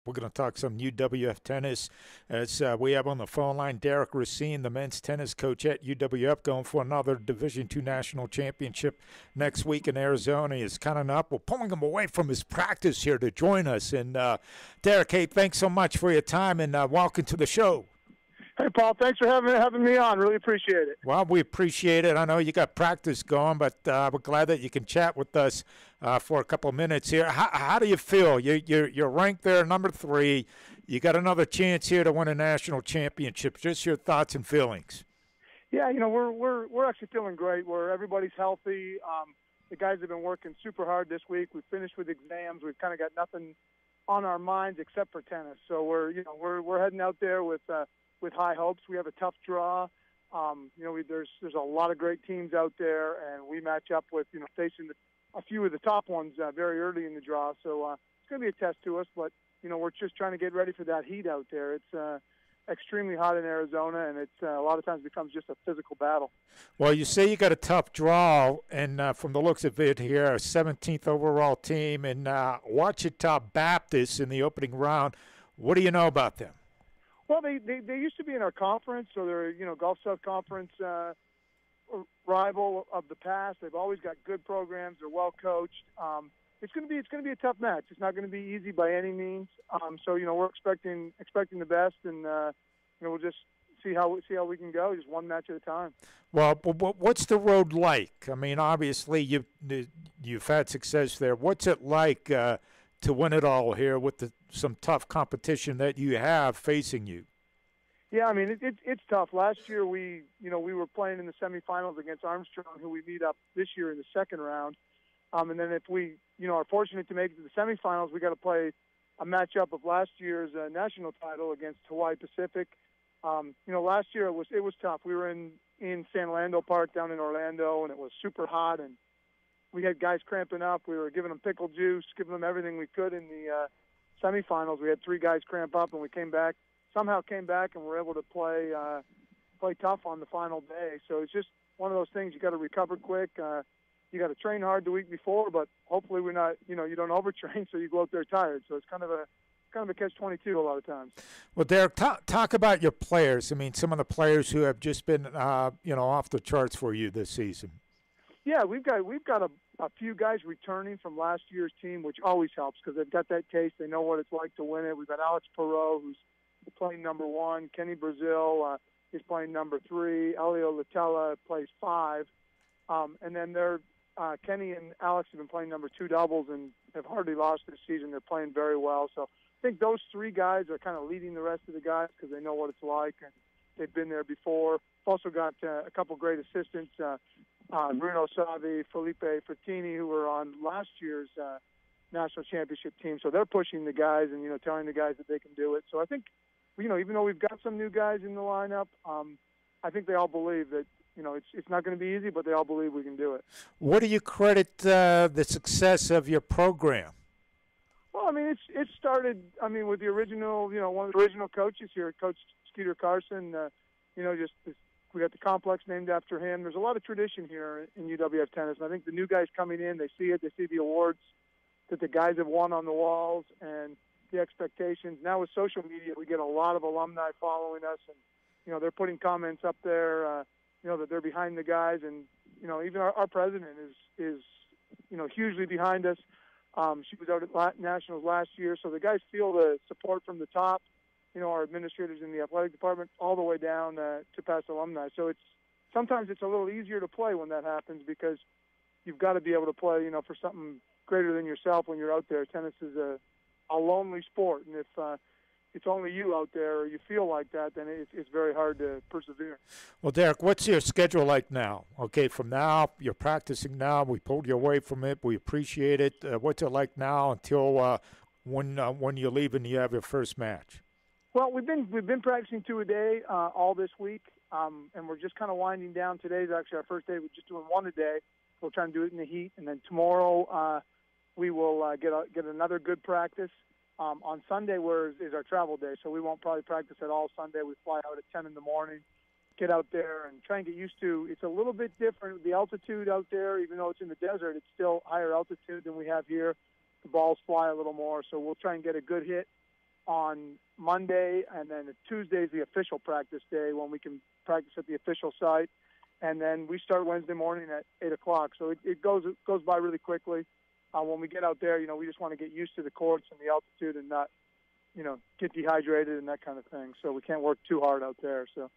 We're going to talk some UWF tennis as we have on the phone line Derrick Racine, the men's tennis coach at UWF, going for another Division II National Championship next week in Arizona. He's coming up. We're pulling him away from his practice here to join us. And Derrick, hey, thanks so much for your time and welcome to the show. Hey, Paul, thanks for having me on. Really appreciate it. Well, we appreciate it. I know you got practice going, but we're glad that you can chat with us for a couple of minutes here. How do you feel? You're ranked there, number 3. You got another chance here to win a national championship. Just your thoughts and feelings. Yeah, you know, we're actually feeling great. Everybody's healthy. The guys have been working super hard this week. We've finished with exams. We've kind of got nothing on our minds except for tennis. So we're heading out there with high hopes. We have a tough draw. There's a lot of great teams out there, and we match up with facing a few of the top ones very early in the draw. So it's going to be a test to us, but we're just trying to get ready for that heat out there. It's extremely hot in Arizona, and it's a lot of times becomes just a physical battle. Well, you say you got a tough draw, and from the looks of it here, a 17th overall team, and Ouachita Baptist in the opening round. What do you know about them? Well, they used to be in our conference, so they're Gulf South Conference rival of the past. They've always got good programs. They're well coached. It's going to be a tough match. It's not going to be easy by any means. So we're expecting the best, and we'll just see how we can go, just one match at a time. Well, what's the road like? I mean, obviously you've had success there. What's it like to win it all here with some tough competition that you have facing you? Yeah, I mean it's tough. Last year we were playing in the semifinals against Armstrong, who we meet up this year in the second round. And then if we are fortunate to make it to the semifinals, we got to play a matchup of last year's national title against Hawaii Pacific. Last year it was tough. We were in San Orlando Park down in Orlando, and it was super hot, and we had guys cramping up. We were giving them pickle juice, giving them everything we could in the semifinals. We had 3 guys cramp up, and we somehow came back, and were able to play tough on the final day. So it's just one of those things. You got to recover quick. You got to train hard the week before, but hopefully we're not. You don't overtrain, so you go out there tired. So it's kind of a catch-22 a lot of times. Well, Derrick, talk about your players. I mean, some of the players who have just been off the charts for you this season. Yeah, we've got a few guys returning from last year's team, which always helps because they've got that taste. They know what it's like to win it. We've got Alex Perot, who's playing number 1. Kenny Brazil is playing number 3. Elio Latella plays 5. And then Kenny and Alex have been playing number 2 doubles and have hardly lost this season. They're playing very well. So I think those 3 guys are kind of leading the rest of the guys because they know what it's like and they've been there before. We've also got a couple great assistants. Bruno Savi, Felipe Frattini, who were on last year's national championship team. So they're pushing the guys and, telling the guys that they can do it. So I think, even though we've got some new guys in the lineup, I think they all believe that, it's not going to be easy, but they all believe we can do it. What do you credit the success of your program? Well, I mean, it started, with the original, one of the original coaches here, Coach Skeeter Carson, we got the complex named after him. There's a lot of tradition here in UWF tennis, and I think the new guys coming in, they see it. They see the awards that the guys have won on the walls and the expectations. Now with social media, we get a lot of alumni following us, and they're putting comments up there, that they're behind the guys, and even our president is hugely behind us. She was out at Nationals last year, so the guys feel the support from the top. Our administrators in the athletic department, all the way down to past alumni. So sometimes it's a little easier to play when that happens because you've got to be able to play, for something greater than yourself when you're out there. Tennis is a lonely sport, and if it's only you out there or you feel like that, then it's very hard to persevere. Well, Derrick, what's your schedule like now? Okay, from now, you're practicing now. We pulled you away from it. We appreciate it. What's it like now until when you leave and you have your first match? Well, we've been practicing 2 a day all this week, and we're just kind of winding down. Today's actually our first day. We're just doing 1 a day. We'll try and do it in the heat, and then tomorrow we will get another good practice. On Sunday is our travel day, so we won't probably practice at all Sunday. We fly out at 10 in the morning, get out there, and try and get used to. It's a little bit different. The altitude out there, even though it's in the desert, it's still higher altitude than we have here. The balls fly a little more, so we'll try and get a good hit on Monday, and then Tuesday is the official practice day when we can practice at the official site. And then we start Wednesday morning at 8 o'clock. So it goes by really quickly. When we get out there, we just want to get used to the courts and the altitude and not, get dehydrated and that kind of thing. So we can't work too hard out there. So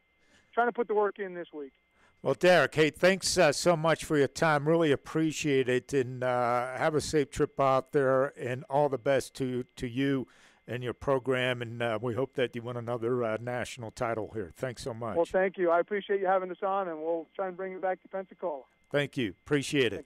trying to put the work in this week. Well, Derrick, hey, thanks so much for your time. Really appreciate it. And have a safe trip out there, and all the best to you and your program. And we hope that you win another national title here. Thanks so much. Well, thank you. I appreciate you having us on, and we'll try and bring it back to Pensacola. Thank you. Appreciate it. Thank you.